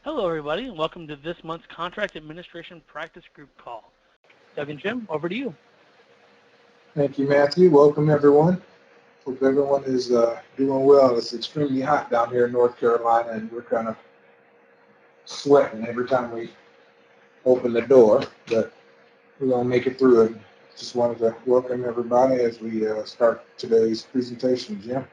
Hello, everybody, and welcome to this month's Contract Administration Practice Group call. Doug and Jim, over to you. Thank you, Matthew. Welcome, everyone. Hope everyone is doing well. It's extremely hot down here in North Carolina, and we're kind of sweating every time we open the door, but we're going to make it through it. Just wanted to welcome everybody as we start today's presentation. Jim?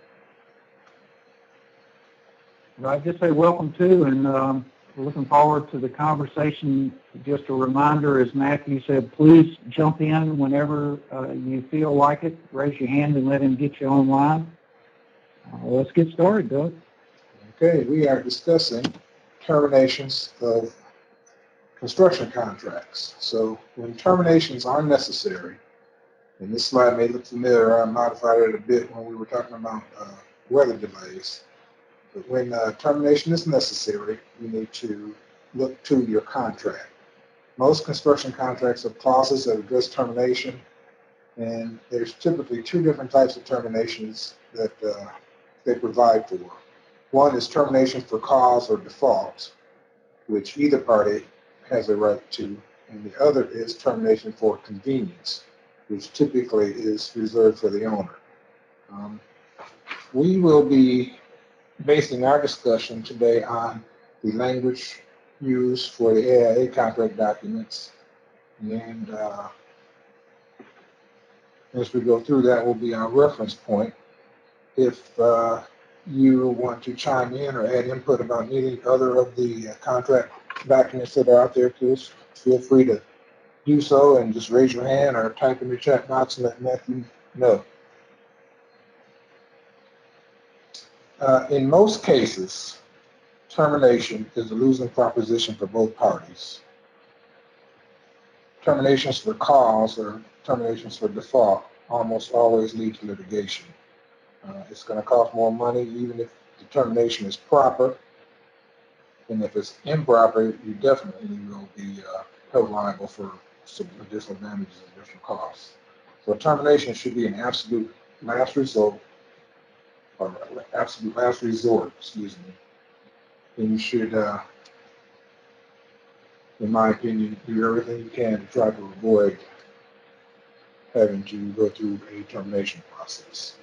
Well, I'd just say welcome too, and we're looking forward to the conversation. Just a reminder, as Matthew said, please jump in whenever you feel like it. Raise your hand and let him get you online. Let's get started, Doug. Okay, we are discussing terminations of construction contracts. So when terminations are necessary, and this slide may look familiar, I modified it a bit when we were talking about weather delays. But when termination is necessary, you need to look to your contract. Most construction contracts have clauses that address termination, and there's typically two different types of terminations that they provide for. One is termination for cause or default, which either party has a right to, and the other is termination for convenience, which typically is reserved for the owner. We will be basing our discussion today on the language used for the AIA contract documents, and as we go through that will be our reference point. If you want to chime in or add input about any other of the contract documents that are out there, please feel free to do so and just raise your hand or type in the chat box and let Matthew know. In most cases, termination is a losing proposition for both parties. Terminations for cause or terminations for default almost always lead to litigation. It's going to cost more money even if the termination is proper, and if it's improper, you definitely will be held liable for some additional damages and additional costs. So termination should be an absolute last resort, or absolute last resort, excuse me. And you should, in my opinion, do everything you can to try to avoid having to go through a termination process.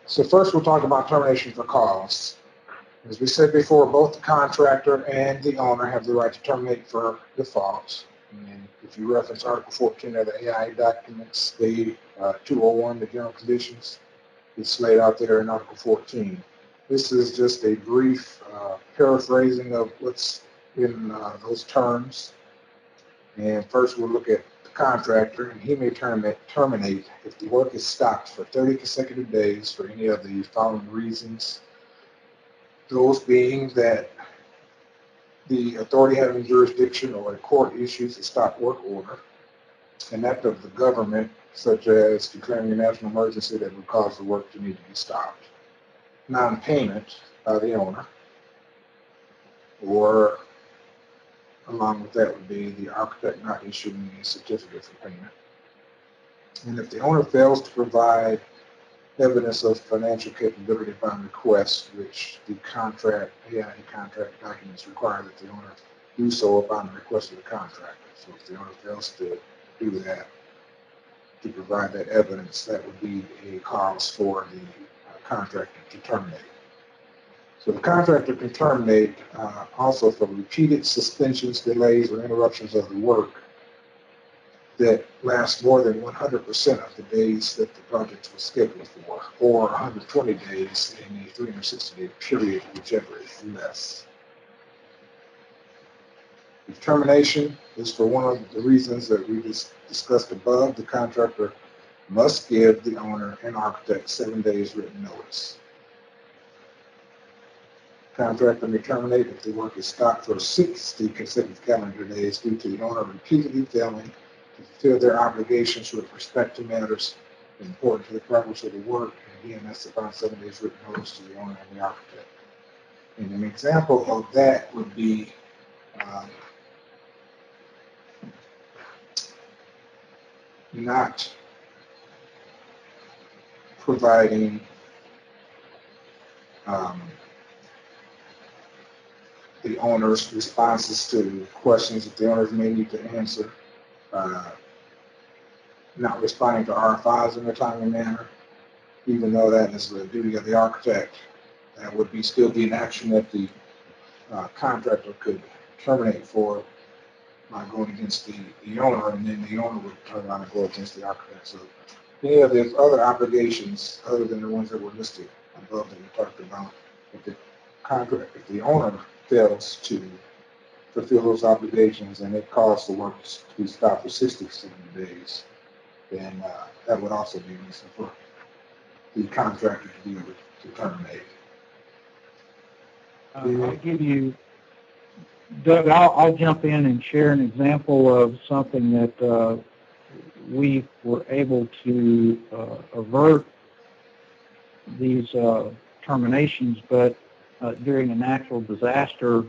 So first we'll talk about termination for cause. As we said before, both the contractor and the owner have the right to terminate for default. And if you reference Article 14 of the AIA documents, the 201, the general conditions, it's laid out there in Article 14. This is just a brief paraphrasing of what's in those terms. And first we'll look at the contractor, and he may terminate if the work is stopped for 30 consecutive days for any of the following reasons. Those being that the authority having jurisdiction or a court issues a stop work order, an act of the government, such as declaring a national emergency that would cause the work to need to be stopped, non-payment by the owner, or along with that would be the architect not issuing a certificate for payment. And if the owner fails to provide evidence of financial capability upon request, which the contract, AIA contract documents require that the owner do so upon the request of the contractor. So if the owner fails to do that, to provide that evidence, that would be a cause for the contractor to terminate. So the contractor can terminate also for repeated suspensions, delays, or interruptions of the work that last more than 100% of the days that the project was scheduled for, or 120 days in a 360-day period, whichever is less. If termination is for one of the reasons that we just discussed above, the contractor must give the owner and architect 7 days written notice. Contractor may terminate if the work is stopped for 60 consecutive calendar days due to the owner repeatedly failing to fulfill their obligations with respect to matters important to the progress of the work. And again, that's upon 7 days written notice to the owner and the architect. And an example of that would be not providing um, the owner's responses to questions that the owners may need to answer, not responding to RFIs in a timely manner, even though that is the duty of the architect. That would still be an action that the contractor could terminate for by going against the owner, and then the owner would turn around and go against the architect. So any of these other obligations, other than the ones that were listed above that we talked about, if the owner fails to fulfill those obligations and it causes the work to be stopped for 60 to 70 days, then that would also be a reason for the contractor to be able to terminate. I'll give you, Doug, I'll jump in and share an example of something that we were able to avert these terminations, but during a natural disaster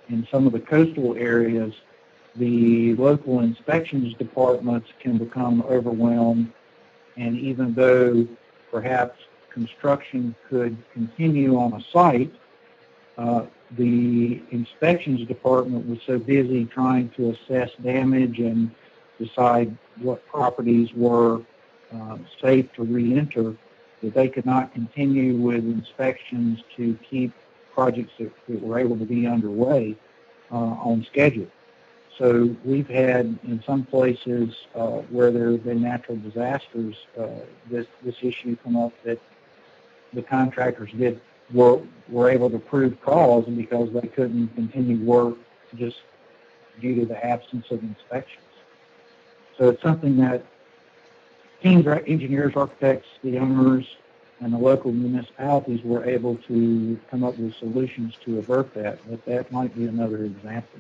in some of the coastal areas, the local inspections departments can become overwhelmed, and even though perhaps construction could continue on a site, the inspections department was so busy trying to assess damage and decide what properties were safe to re-enter that they could not continue with inspections to keep projects that were able to be underway on schedule. So we've had, in some places where there have been natural disasters, this issue come up that the contractors were able to prove cause, and because they couldn't continue work just due to the absence of inspections. So it's something that teams, engineers, architects, the owners, and the local municipalities were able to come up with solutions to avert that, but that might be another example.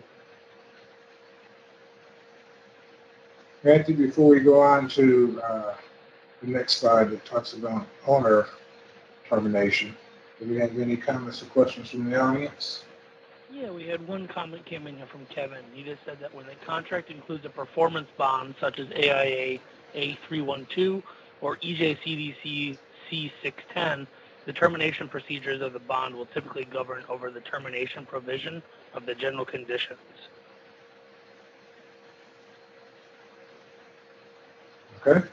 Matthew, before we go on to the next slide that talks about owner termination, do we have any comments or questions from the audience? Yeah, we had one comment came in here from Kevin. He just said that when the contract includes a performance bond such as AIA A312 or EJCDC C610, the termination procedures of the bond will typically govern over the termination provision of the general conditions. Okay.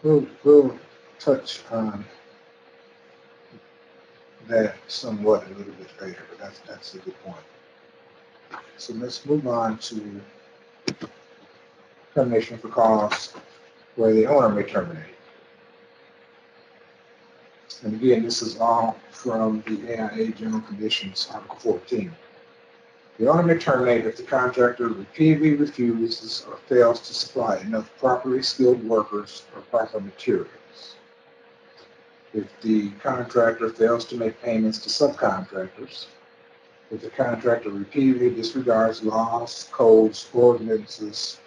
We'll touch on that somewhat a little bit later, but that's a good point. So let's move on to termination for cause where the owner may terminate. And again, this is all from the AIA General Conditions, Article 14. The owner may terminate if the contractor repeatedly refuses or fails to supply enough properly skilled workers or proper materials. If the contractor fails to make payments to subcontractors, if the contractor repeatedly disregards laws, codes, ordinances,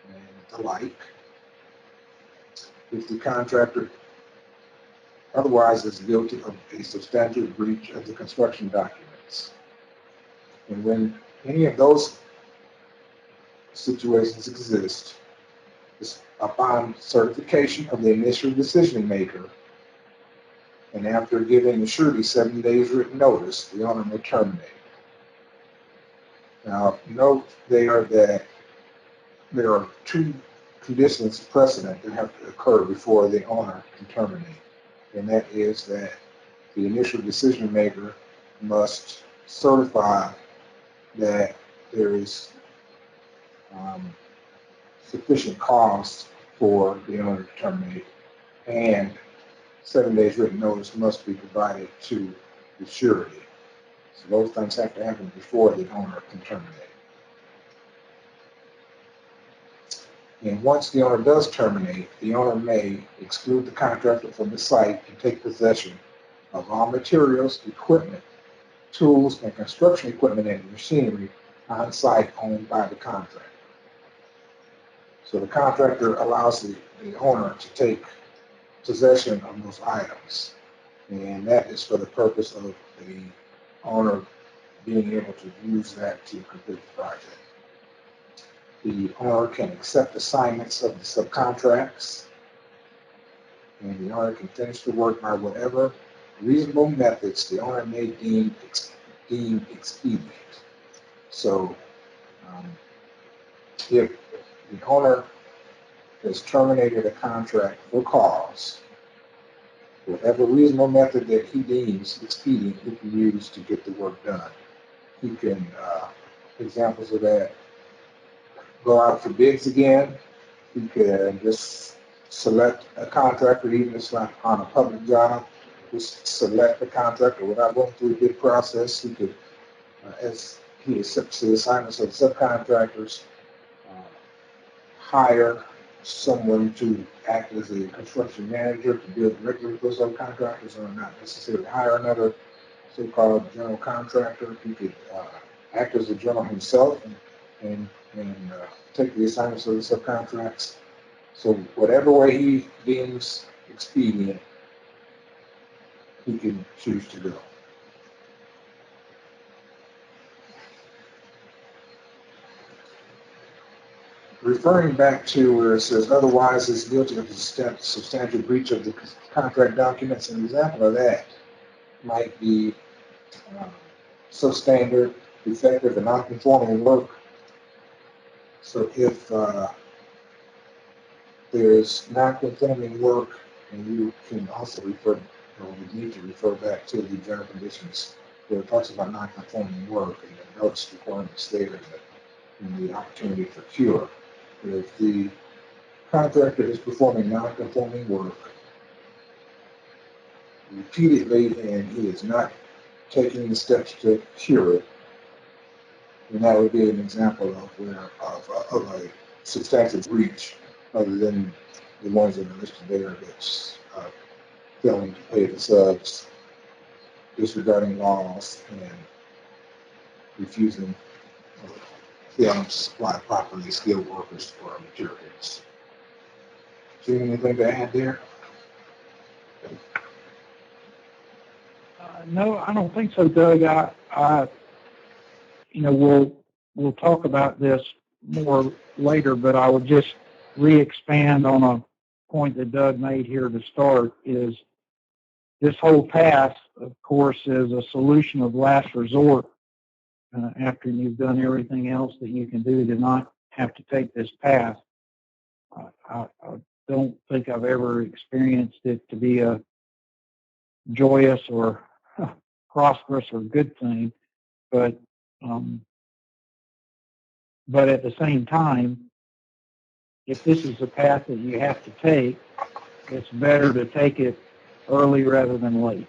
and the like, if the contractor otherwise is guilty of a substantial breach of the construction documents. And when any of those situations exist, upon certification of the initial decision maker, and after giving the surety 7 days written notice, the owner may terminate. Now, note there that there are two conditions precedent that have to occur before the owner can terminate. And that is that the initial decision maker must certify that there is sufficient cause for the owner to terminate, and 7 days written notice must be provided to the surety. So those things have to happen before the owner can terminate. And once the owner does terminate, the owner may exclude the contractor from the site and take possession of all materials, equipment, tools, and construction equipment and machinery on site owned by the contractor. So the contractor allows the owner to take possession of those items, and that is for the purpose of the owner being able to use that to complete the project. The owner can accept assignments of the subcontracts, and the owner can finish the work by whatever reasonable methods the owner may deem expedient. So, if the owner has terminated a contract for cause, whatever reasonable method that he deems expedient, he can use to get the work done. He can, examples of that, go out for bids again. He can just select a contractor, even if it's not on a public job, just select a contractor without going through the bid process. He could, as he accepts the assignments of subcontractors, hire someone to act as a construction manager to deal directly with those subcontractors, or not necessarily hire another so-called general contractor. He could act as a general himself and take the assignments of the subcontracts. So whatever way he deems expedient, he can choose to go. Referring back to where it says otherwise is guilty of a substantial breach of the contract documents, an example of that might be substandard, defective, and non-conforming work. So if there's non-conforming work, and you can also refer, or we need to refer back to the general conditions where it talks about non-conforming work and the notice requirements there and the opportunity for cure. If the contractor is performing non-conforming work repeatedly and he is not taking the steps to cure it, then that would be an example of a substantial breach, other than the ones that are listed there, that's failing to pay the subs, disregarding laws, and refusing failing to supply properly skilled workers for materials. Do you have anything to add there? No, I don't think so, Doug. We'll talk about this more later, but I would just re-expand on a point that Doug made here to start. Is this whole path, of course, is a solution of last resort after you've done everything else that you can do to not have to take this path. I don't think I've ever experienced it to be a joyous or prosperous or good thing, but at the same time, if this is the path that you have to take, it's better to take it early rather than late.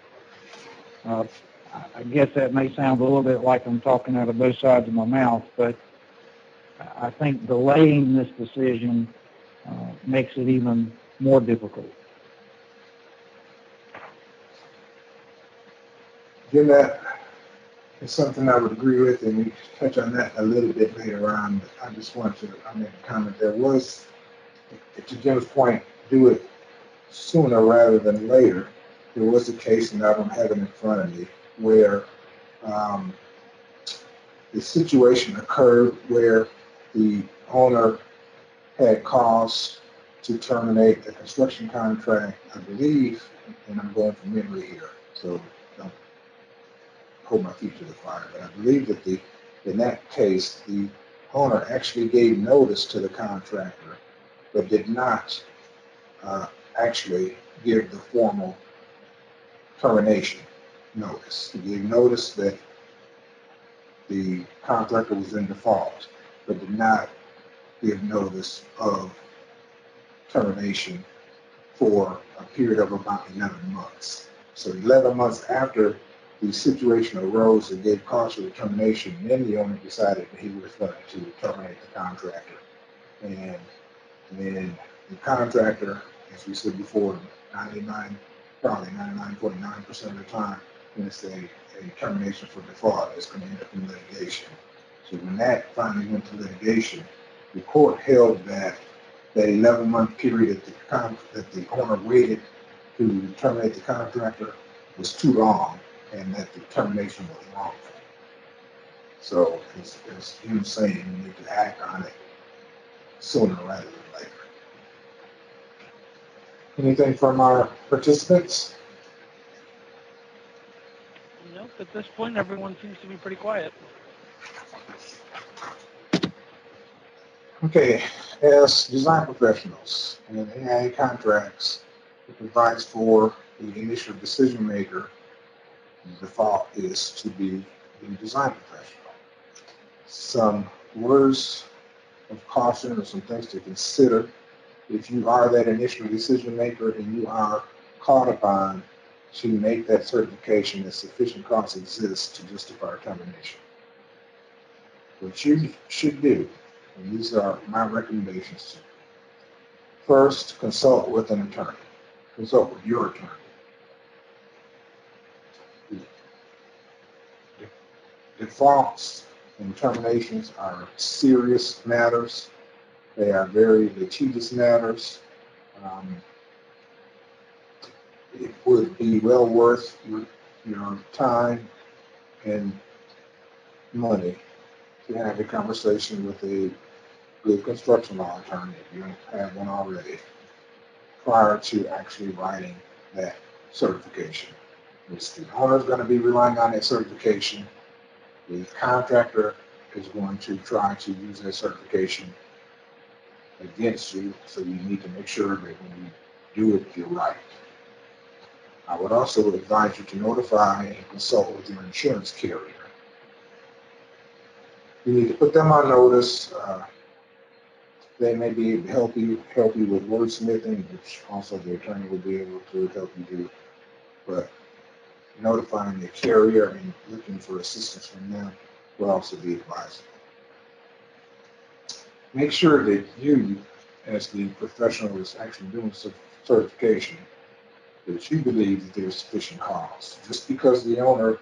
I guess that may sound a little bit like I'm talking out of both sides of my mouth, but I think delaying this decision makes it even more difficult. Again, that is something I would agree with, and we can touch on that a little bit later on, but I just want to make a comment. There was, to Jim's point, do it sooner rather than later. There was a case, and I don't have it in front of me, where the situation occurred where the owner had cause to terminate a construction contract, I believe, and I'm going from memory here, so don't hold my feet to the fire, but I believe that in that case, the owner actually gave notice to the contractor, but did not actually give the formal termination notice. He gave notice that the contractor was in default, but did not give notice of termination for a period of about 11 months. So 11 months after the situation arose and gave cause for the termination, then the owner decided that he was going to terminate the contractor. And then the contractor, as we said before, probably 99.9% of the time, when it's a termination for default, it's going to end up in litigation. So when that finally went to litigation, the court held that 11-month period that the owner waited to terminate the contractor was too long, and that the termination was wrongful. So as you were saying, you need to act on it sooner rather than later. Anything from our participants? Nope, at this point, everyone seems to be pretty quiet. Okay, as design professionals and AI contracts, it provides for the initial decision maker. The default is to be the design professional. Some words of caution or some things to consider if you are that initial decision maker and you are called upon to make that certification that sufficient cause exists to justify termination. What you should do, and these are my recommendations, first consult with an attorney. Consult with your attorney. Defaults and terminations are serious matters. They are very litigious matters. It would be well worth your time and money to have a conversation with a good construction law attorney, if you don't have one already, prior to actually writing that certification. The owner is going to be relying on that certification. The contractor is going to try to use that certification against you, so you need to make sure that when you do it, you're right. I would also advise you to notify and consult with your insurance carrier. You need to put them on notice. They may be able to help you with wordsmithing, which also the attorney will be able to help you do. But notifying the carrier and looking for assistance from them will also be advisable. Make sure that you, as the professional who is actually doing certification, that you believe that there's sufficient cause. Just because the owner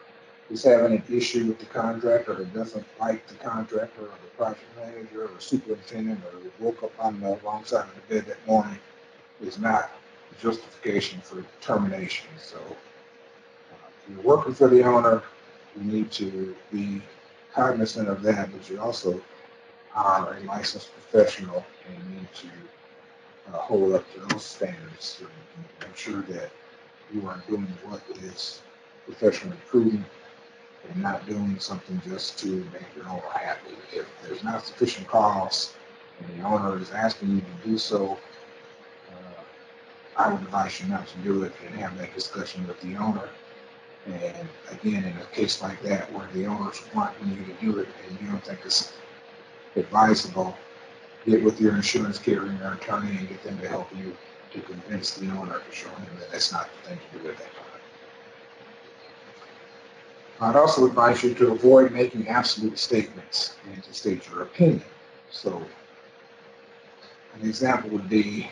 is having an issue with the contractor or doesn't like the contractor or the project manager or superintendent or woke up on the wrong side of the bed that morning is not justification for termination. So if you're working for the owner, you need to be cognizant of that, but you also are a licensed professional and need to hold up to those standards so you can make sure that you are doing what is professionally prudent and not doing something just to make your owner happy. If there's not sufficient cause and the owner is asking you to do so, I would advise you not to do it and have that discussion with the owner. And again, in a case like that where the owner's wanting you to do it and you don't think it's advisable, get with your insurance carrier or attorney and get them to help you to convince the owner to show him that that's not the thing to do at that time. I'd also advise you to avoid making absolute statements and to state your opinion. So an example would be,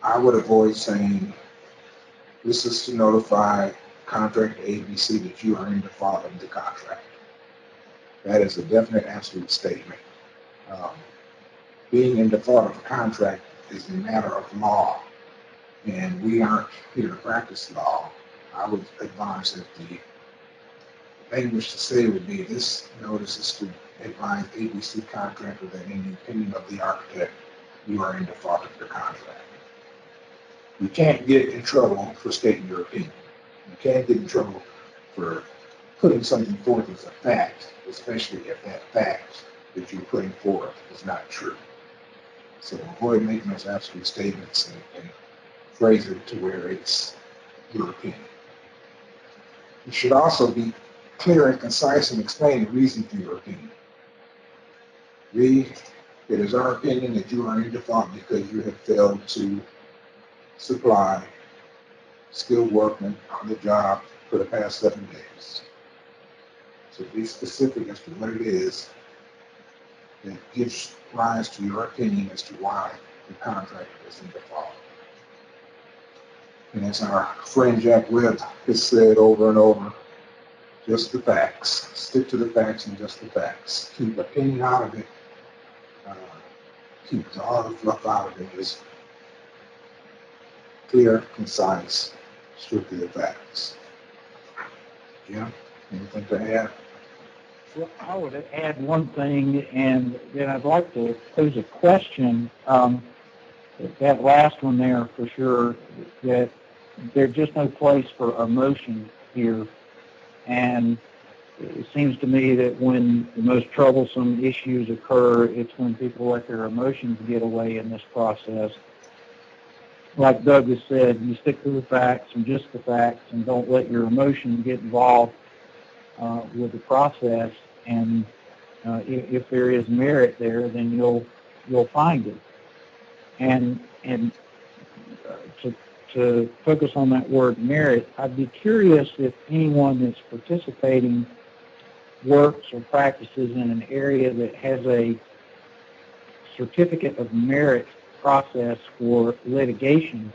I would avoid saying, this is to notify contractor ABC that you are in default of the contract. That is a definite absolute statement. Being in default of a contract is a matter of law, and we aren't here to practice law. I would advise that the language to say would be, this notice is to advise ABC contractor that in the opinion of the architect, you are in default of your contract. You can't get in trouble for stating your opinion. You can't get in trouble for putting something forth as a fact, especially if that fact that you're putting forth is not true. So avoid making those absolute statements and phrase it to where it's your opinion. You should also be clear and concise and explain the reason for your opinion. It is our opinion that you are in default because you have failed to supply skilled workmen on the job for the past 7 days. So be specific as to what it is that gives rise to your opinion as to why the contractor is in default. And as our friend Jack Webb has said over and over, just the facts. Stick to the facts and just the facts. Keep opinion out of it. Keep all the fluff out of it. Just clear, concise, strictly the facts. Jim, anything to add? Well, I would add one thing, and then I'd like to pose a question. that last one there for sure, that there's just no place for emotion here. And it seems to me that when the most troublesome issues occur, it's when people let their emotions get away in this process. Like Doug has said, you stick to the facts and just the facts and don't let your emotions get involved with the process. And if there is merit there, then you'll find it. And to focus on that word merit, I'd be curious if anyone that's participating works or practices in an area that has a certificate of merit process for litigation.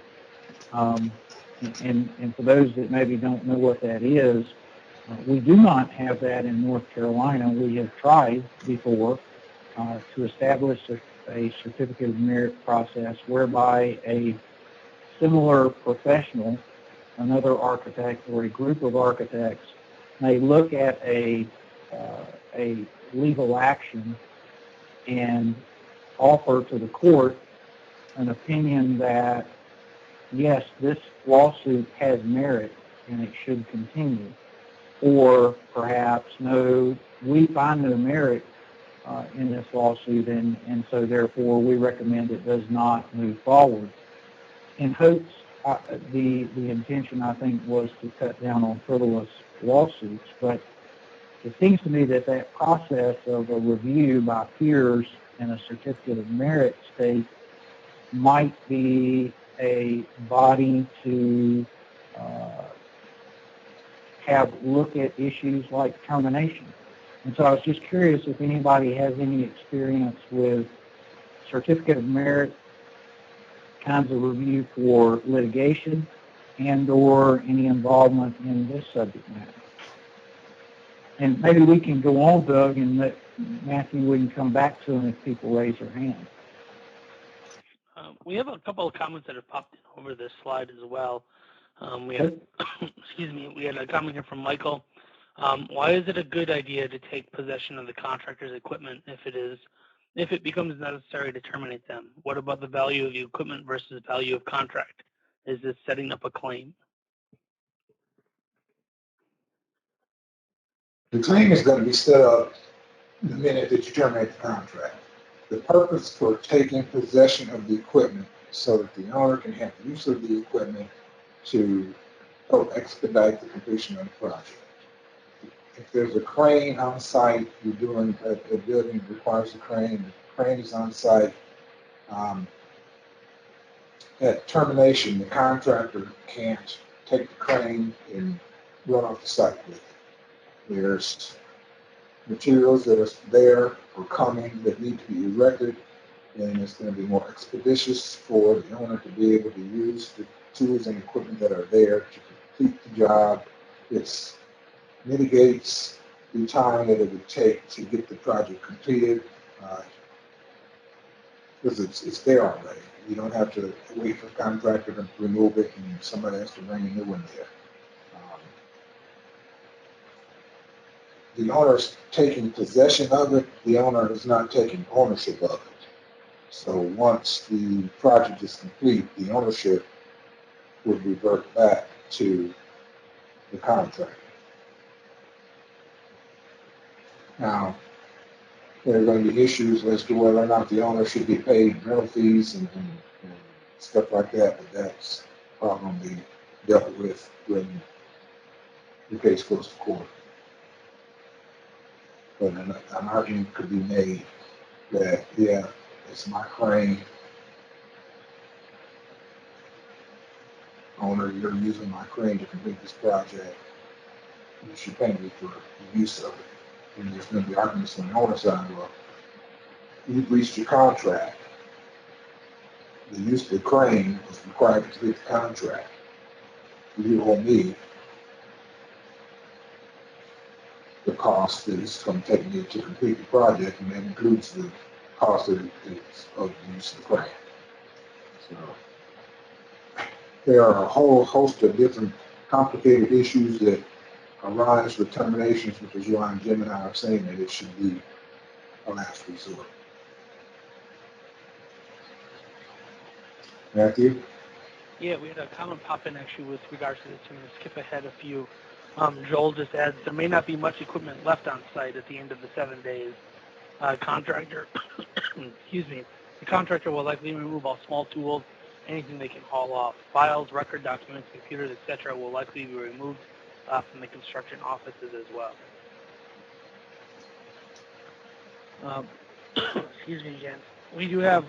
And for those that maybe don't know what that is, we do not have that in North Carolina. We have tried before to establish a certificate of merit process whereby a similar professional, another architect or a group of architects, may look at a legal action and offer to the court an opinion that, yes, this lawsuit has merit and it should continue. Or perhaps, no, we find no merit in this lawsuit, and so therefore we recommend it does not move forward. In hopes, the intention, I think, was to cut down on frivolous lawsuits, but it seems to me that that process of a review by peers and a certificate of merit state might be a body to have look at issues like termination. And so I was just curious if anybody has any experience with certificate of merit kinds of review for litigation and or any involvement in this subject matter. And maybe we can go on, Doug, and let Matthew, we can come back to him if people raise their hand. We have a couple of comments that have popped in over this slide as well. We had, excuse me, we had a comment here from Michael. Why is it a good idea to take possession of the contractor's equipment if it becomes necessary to terminate them? What about the value of the equipment versus value of contract? Is this setting up a claim? The claim is going to be set up the minute that you terminate the contract. The purpose for taking possession of the equipment is so that the owner can have use of the equipment to help expedite the completion of the project. If there's a crane on site, you're doing a building that requires a crane, the crane is on site. At termination, the contractor can't take the crane and run off the site with it. There's materials that are there or coming that need to be erected, and it's going to be more expeditious for the owner to be able to use the tools and equipment that are there to complete the job. It mitigates the time that it would take to get the project completed because it's there already. You don't have to wait for the contractor to remove it and somebody has to bring a new one there. The owner's taking possession of it, the owner is not taking ownership of it. So once the project is complete, the ownership would revert back to the contractor. Now, there are going to be issues as to whether or not the owner should be paid rental fees and stuff like that, but that's probably going to be dealt with when the case goes to court. But an argument could be made that, yeah, it's my crane. Owner, you're using my crane to complete this project. You should pay me for the use of it. And there's going to be arguments on the owner side. Well, you breached your contract. The use of the crane was required to complete the contract. You owe me the cost that it's going to take me to complete the project, and that includes the cost of the use of the crane. So there are a whole host of different complicated issues that arise with terminations, which is why Jim and I are saying that it should be a last resort. Matthew? Yeah, we had a comment pop in actually with regards to this. I'm going to skip ahead a few. Joel just adds, there may not be much equipment left on site at the end of the 7 days. Contractor, excuse me, the contractor will likely remove all small tools, anything they can haul off. Files, record documents, computers, etc. will likely be removed from the construction offices as well. Excuse me again. We do have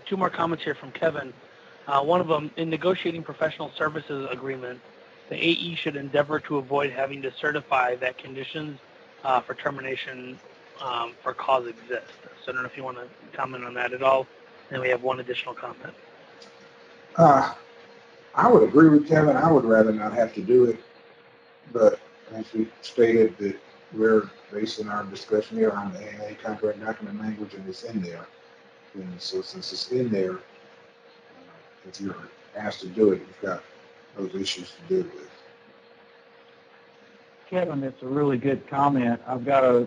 2 more comments here from Kevin. One of them, in negotiating professional services agreement, the AE should endeavor to avoid having to certify that conditions for termination for cause exist. So I don't know if you want to comment on that at all. And we have one additional comment. I would agree with Kevin. I would rather not have to do it, but as we stated that we're basing our discussion here on the AIA contract document language and it's in there. And so since it's in there, if you're asked to do it, you've got those issues to deal with. Kevin, it's a really good comment. I've got a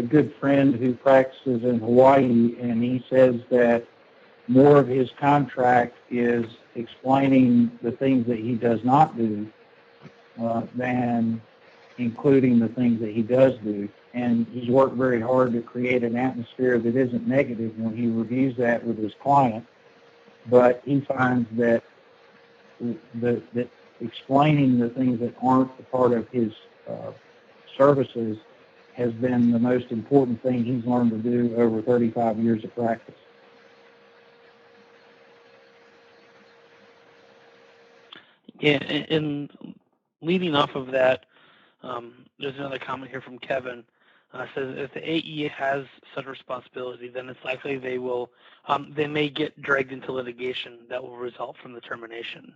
good friend who practices in Hawaii, and he says that more of his contract is explaining the things that he does not do than including the things that he does do. And he's worked very hard to create an atmosphere that isn't negative when he reviews that with his client. But he finds that that explaining the things that aren't a part of his services has been the most important thing he's learned to do over 35 years of practice. Yeah, and leading off of that, there's another comment here from Kevin. Says if the AE has such responsibility, then it's likely they may get dragged into litigation that will result from the termination.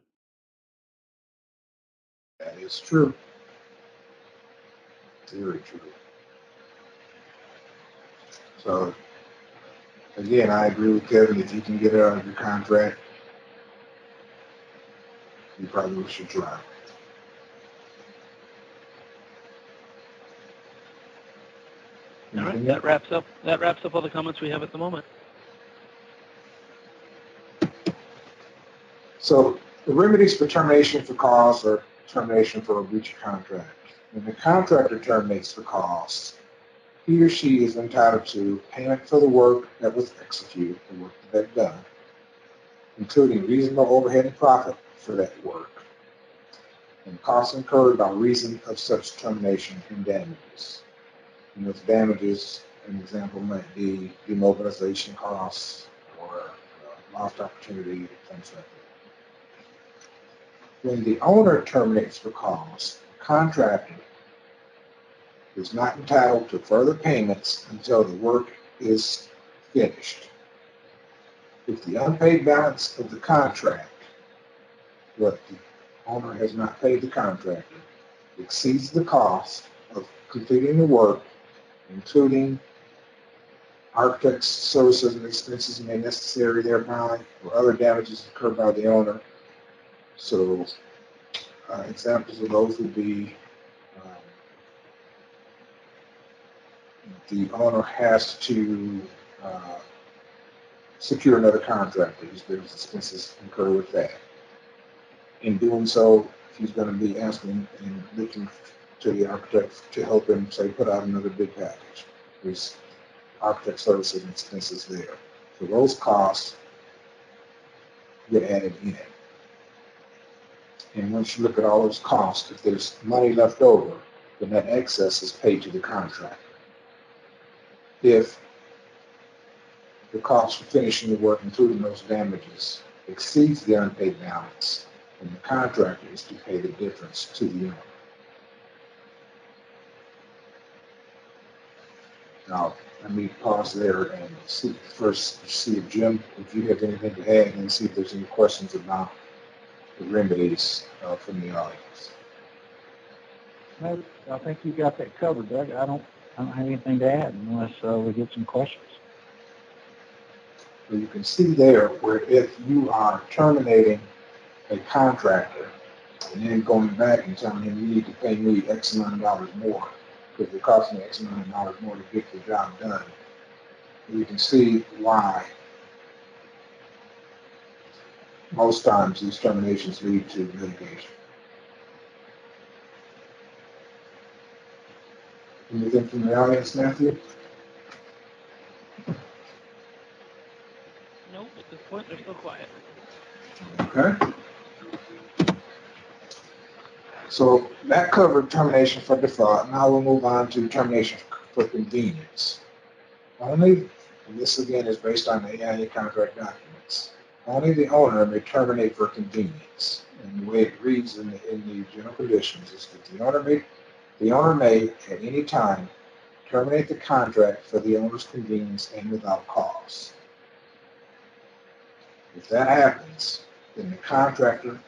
That is true. Very true. So, again, I agree with Kevin. If you can get it out of your contract, you probably should try. All right, that wraps up all the comments we have at the moment. So the remedies for termination for cause or termination for a breach of contract. When the contractor terminates for cause, he or she is entitled to payment for the work that was executed, the work that they've done, including reasonable overhead and profit for that work, and costs incurred by reason of such termination and damages. And those damages, an example might be demobilization costs or lost opportunity, things like that. When the owner terminates for cause, the contractor is not entitled to further payments until the work is finished. If the unpaid balance of the contract, what the owner has not paid the contractor, exceeds the cost of completing the work, including architect's services and expenses made necessary thereby, or other damages incurred by the owner. So examples of those would be the owner has to secure another contractor. There's expenses incurred with that. In doing so, he's going to be asking and looking to the architect to help him, say, put out another bid package. There's architect services and expenses there. So those costs get added in. And once you look at all those costs, if there's money left over, then that excess is paid to the contractor. If the cost for finishing the work, including those damages, exceeds the unpaid balance, then the contractor is to pay the difference to the owner. Now, let me pause there and see if Jim, if you have anything to add, and see if there's any questions about the remedies from the audience. No, I think you got that covered, Doug. I don't have anything to add unless we get some questions. So you can see there where if you are terminating a contractor and then going back and telling him you need to pay me X amount of dollars more because it costs me X amount of dollars more to get the job done, you can see why most times these terminations lead to litigation. Anything from the audience, Matthew? No, at this point they're still quiet. Okay. So that covered termination for default. Now we'll move on to termination for convenience. Only, and this again is based on the AIA contract documents, only the owner may terminate for convenience. And the way it reads in the general conditions is that the owner may at any time terminate the contract for the owner's convenience and without cause. If that happens, then the contractor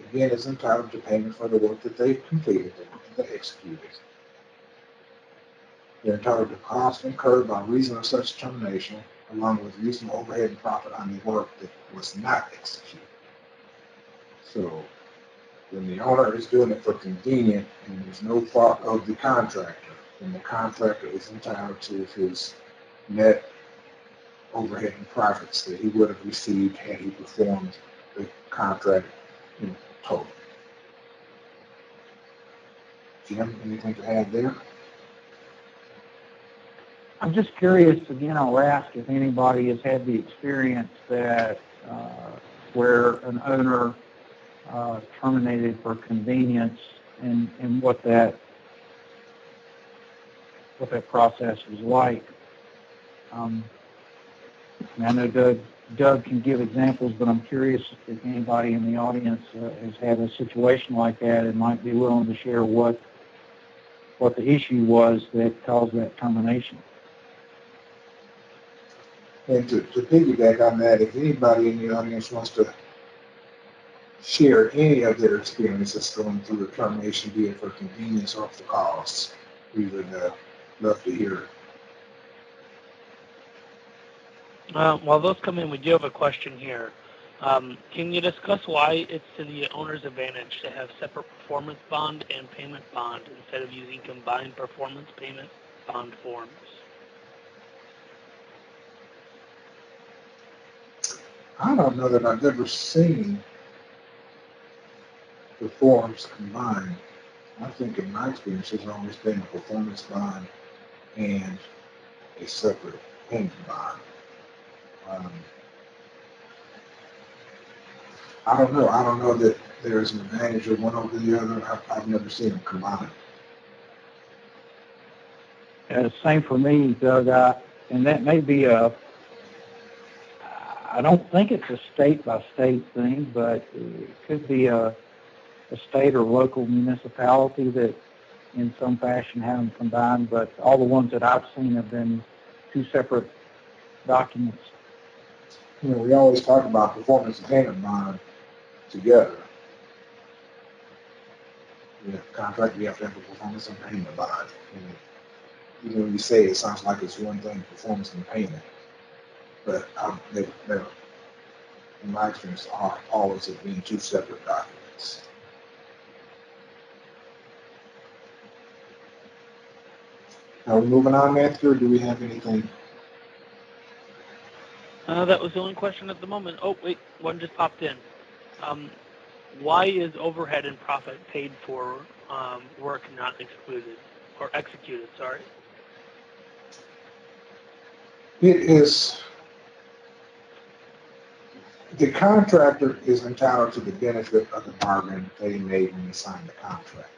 again is entitled to payment for the work that they've completed, the work that they executed. They're entitled to costs incurred by reason of such termination, along with reasonable overhead and profit on the work that was not executed. So when the owner is doing it for convenient and there's no fault of the contractor, then the contractor is entitled to his net overhead and profits that he would have received had he performed the contract in total. Jim, anything to add there? I'm just curious, again, I'll ask if anybody has had the experience that where an owner terminated for convenience and what that process was like. I know Doug can give examples, but I'm curious if anybody in the audience has had a situation like that and might be willing to share what the issue was that caused that termination. And to piggyback on that, if anybody in the audience wants to share any of their experiences going through the termination, be it for convenience or for cause, we would love to hear it. While those come in, we do have a question here. Can you discuss why it's to the owner's advantage to have separate performance bond and payment bond instead of using combined performance payment bond forms? I don't know that I've ever seen the forms combined. I think in my experience, there's always been a performance bond and a separate payment bond. I don't know. I don't know that there's an advantage of one over the other. I've never seen them combined. Same for me, Doug. And that may be I don't think it's a state-by-state thing, but it could be a state or local municipality that in some fashion have them combined, but all the ones that I've seen have been two separate documents. You know, we always talk about performance and payment bond together. You have contract, you have to have a performance and payment bond. And even when you say it, it sounds like it's one thing, performance and payment. But they're, in my experience, always have been two separate documents. Are we moving on, Matthew, or do we have anything? That was the only question at the moment. Oh, wait, one just popped in. Why is overhead and profit paid for work not excluded or executed? Sorry. It is, the contractor is entitled to the benefit of the bargain they made when he signed the contract.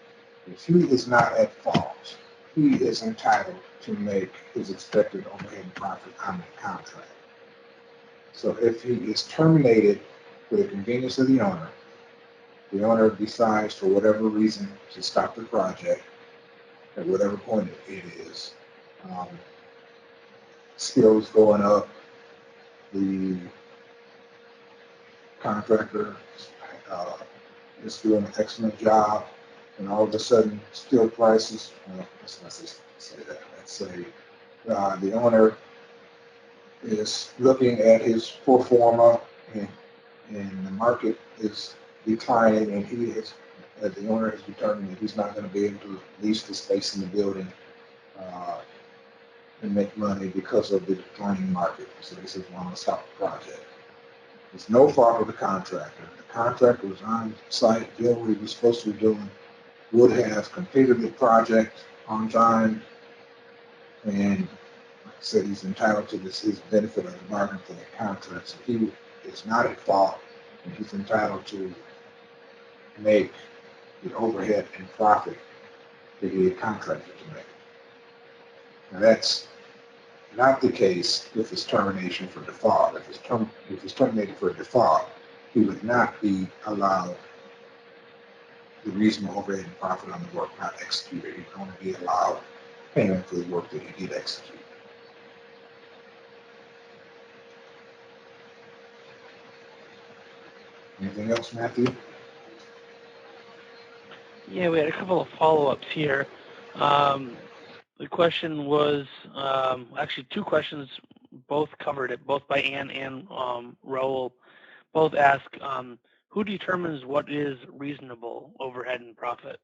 If he is not at fault, he is entitled to make his expected overhead and profit on the contract. So if he is terminated for the convenience of the owner decides for whatever reason to stop the project at whatever point it is. Skills going up, the contractor is doing an excellent job, and all of a sudden steel prices, let's not say that, let's say the owner is looking at his pro forma and the market is declining, and the owner has determined that he's not going to be able to lease the space in the building and make money because of the declining market. So he says, well, I'm going to stop the project. It's no fault of the contractor. The contractor was on site, doing what he was supposed to be doing, would have completed the project on time, and like I said, he's entitled to his benefit of the bargain for the contract. So he is not at fault, and he's entitled to make the overhead and profit that he had contracted to make. Now that's not the case if it's termination for default. If it's terminated for default, he would not be allowed the reasonable overhead and profit on the work not executed. He would only be allowed payment for the work that he did execute. Anything else, Matthew? Yeah, we had a couple of follow-ups here. The question was, actually two questions, both covered it, both by Ann and Raul. Both ask, who determines what is reasonable overhead and profit?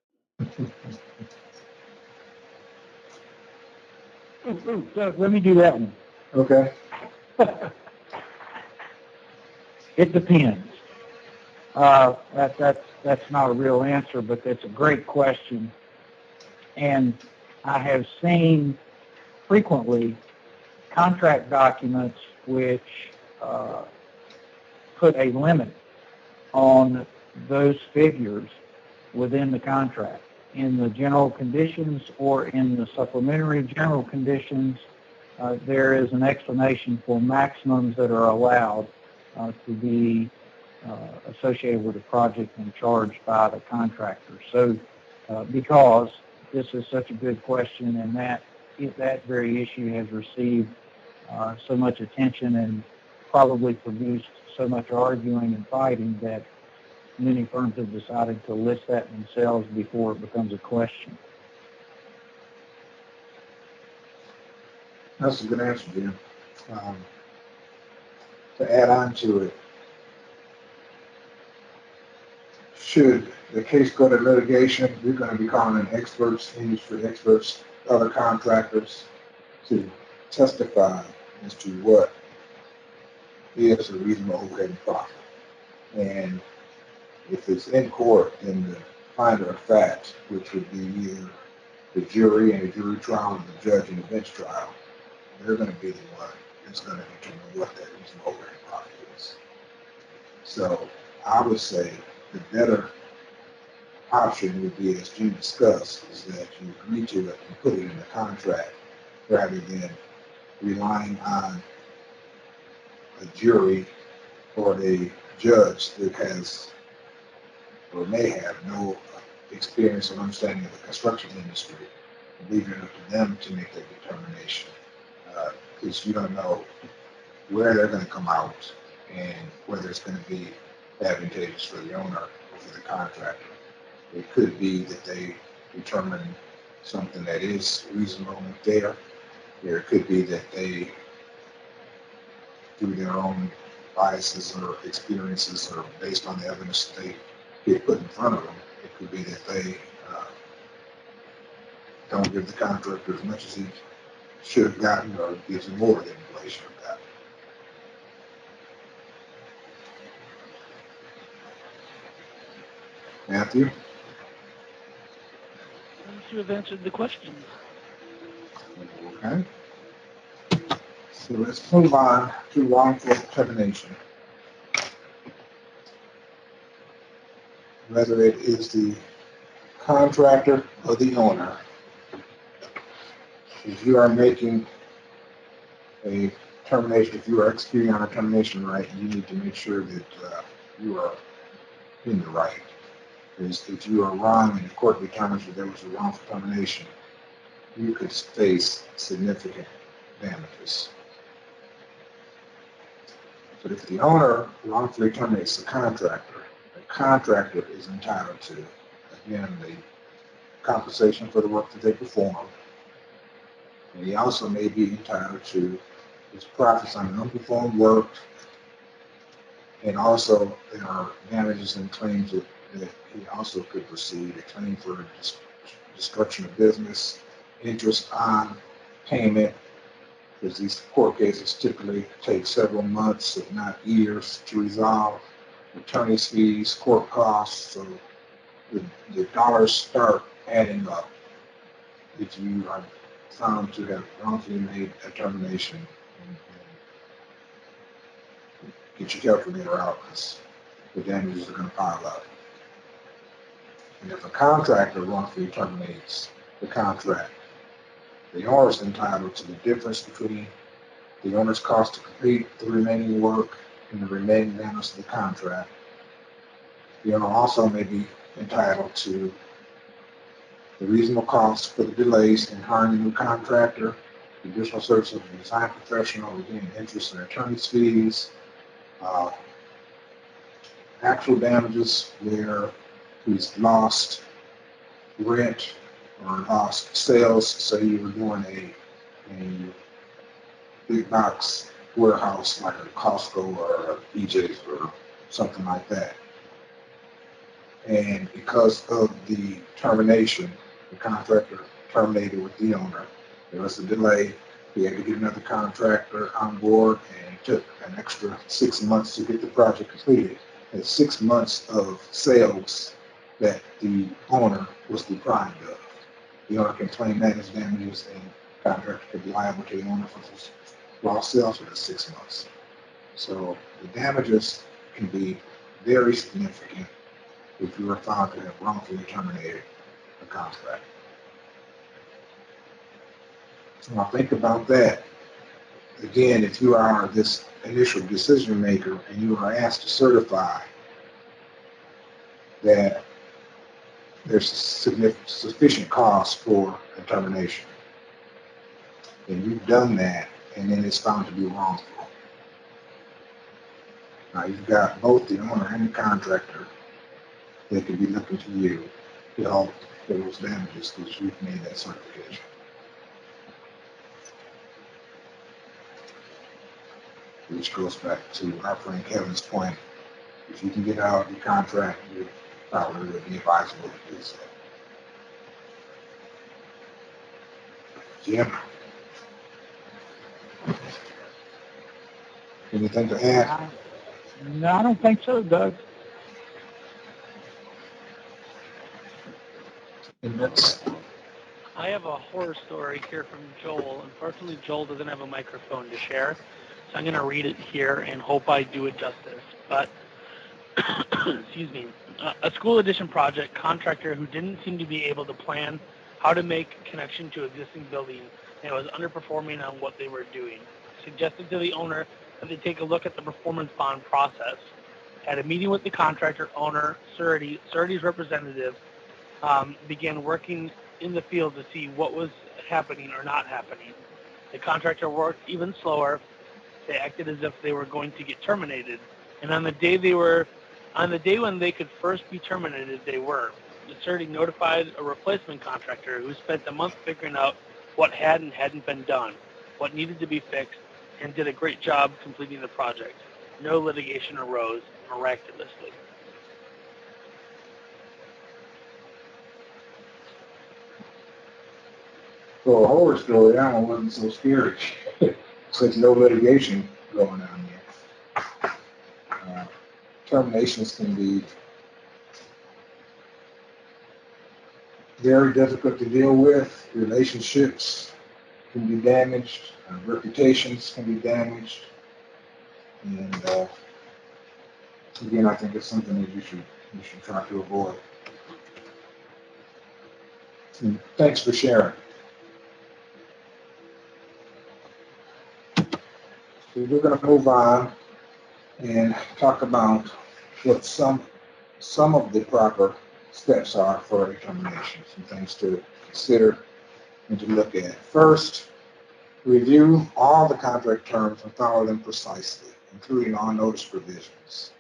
Let me do that one. Okay. It depends. That's not a real answer, but that's a great question. And I have seen frequently contract documents which put a limit on those figures within the contract. In the general conditions or in the supplementary general conditions, there is an explanation for maximums that are allowed to be associated with the project and charged by the contractor. So because this is such a good question, and that very issue has received so much attention and probably produced so much arguing and fighting that many firms have decided to list that themselves before it becomes a question. That's a good answer, Jim. To add on to it, should the case go to litigation, we're going to be calling in experts, industry experts, other contractors to testify as to what is a reasonable overhead and profit. And if it's in court, then the finder of fact, which would be either the jury in a jury trial or the judge in a bench trial, they're going to be the one that's going to determine what that reasonable overhead and profit is. So I would say the better option would be, as Jim discussed, is that you agree to it and put it in the contract rather than relying on a jury or a judge that has or may have no experience or understanding of the construction industry, and leaving it up to them to make that determination. Because you don't know where they're going to come out and whether it's going to be advantageous for the owner or for the contractor. It could be that they determine something that is reasonable and fair. Or it could be that they, through their own biases or experiences or based on the evidence they get put in front of them, it could be that they don't give the contractor as much as he should have gotten or gives him more than he should have gotten. Matthew? You have answered the questions. Okay. So let's move on to wrongful termination. Whether it is the contractor or the owner, if you are making a termination, if you are executing on a termination right, you need to make sure that you are in the right. Because if you are wrong and the court determines that there was a wrongful termination, you could face significant damages. But if the owner wrongfully terminates the contractor is entitled to, again, the compensation for the work that they perform. And he also may be entitled to his profits on unperformed work. And also there are damages and claims that he also could receive, a claim for destruction of business, interest on payment, because these court cases typically take several months, if not years, to resolve. Attorney's fees, court costs, so the dollars start adding up if you are found to have wrongfully made a termination. And get your calculator out, because the damages are going to pile up. And if a contractor wrongfully terminates the contract, the owner is entitled to the difference between the owner's cost to complete the remaining work and the remaining balance of the contract. The owner also may be entitled to the reasonable cost for the delays in hiring a new contractor, additional services of the design professional, again, interest and attorney's fees, actual damages where he's lost rent or lost sales. Say you were doing a big box warehouse like a Costco or a BJ's or something like that. And because of the termination, the contractor terminated with the owner. There was a delay. He had to get another contractor on board, and it took an extra 6 months to get the project completed. And 6 months of sales that the owner was deprived of. The owner can claim that as damages, and the contractor could be liable to the owner for lost sales for the 6 months. So the damages can be very significant if you are found to have wrongfully terminated a contract. Now think about that. Again, if you are this initial decision maker and you are asked to certify that there's sufficient cause for a termination, and you've done that, and then it's found to be wrongful. Now you've got both the owner and the contractor that could be looking to you to help for those damages because you've made that certification. Which goes back to our friend Kevin's point. If you can get out of your contract, you probably would be advisable to do so. Jim? Anything to add? No, I don't think so, Doug. I have a horror story here from Joel. Unfortunately, Joel doesn't have a microphone to share, so I'm going to read it here and hope I do it justice. But, excuse me, a school addition project contractor who didn't seem to be able to plan how to make connection to existing building and was underperforming on what they were doing. Suggested to the owner that they take a look at the performance bond process. Had a meeting with the contractor owner, Surity's representative, began working in the field to see what was happening or not happening. The contractor worked even slower. They acted as if they were going to get terminated. And on the day when they could first be terminated, they were. The Surity notified a replacement contractor who spent a month figuring out what had and hadn't been done, what needed to be fixed, and did a great job completing the project. No litigation arose, miraculously. For a horror story, that one wasn't so scary. Such no litigation going on there. Terminations can be very difficult to deal with. Relationships can be damaged. Reputations can be damaged. And again, I think it's something that you should try to avoid. And thanks for sharing. So we're going to move on and talk about what some of the proper steps are for a termination, some things to consider and to look at. First, review all the contract terms and follow them precisely, including all notice provisions.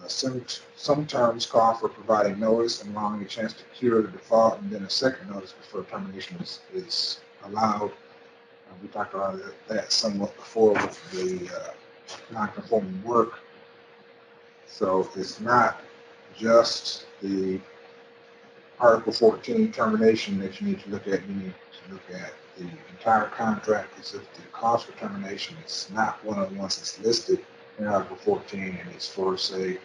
Some terms call for providing notice and allowing a chance to cure the default, and then a second notice before termination is allowed. We talked about that somewhat before with the non-conforming work. So it's not just the Article 14 termination that you need to look at. You need to look at the entire contract is if the cause for termination is not one of the ones that's listed in Article 14 and it's for, say,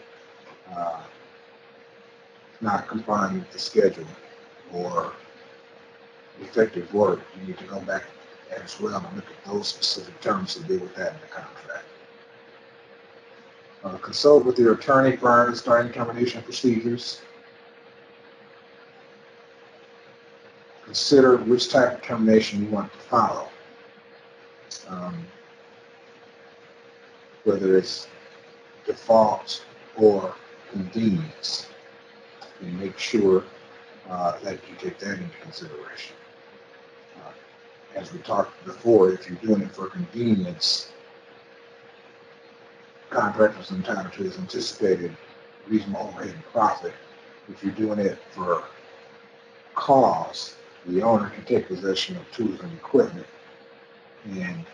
not complying with the schedule or effective work. You need to go back as well and look at those specific terms to deal with that in the contract. Consult with your attorney prior to starting termination procedures. Consider which type of termination you want to follow. Whether it's default or convenience, and make sure that you take that into consideration. As we talked before, if you're doing it for convenience, contractor's entitled to his anticipated reasonable overhead and profit. If you're doing it for cause, the owner can take possession of tools and equipment, and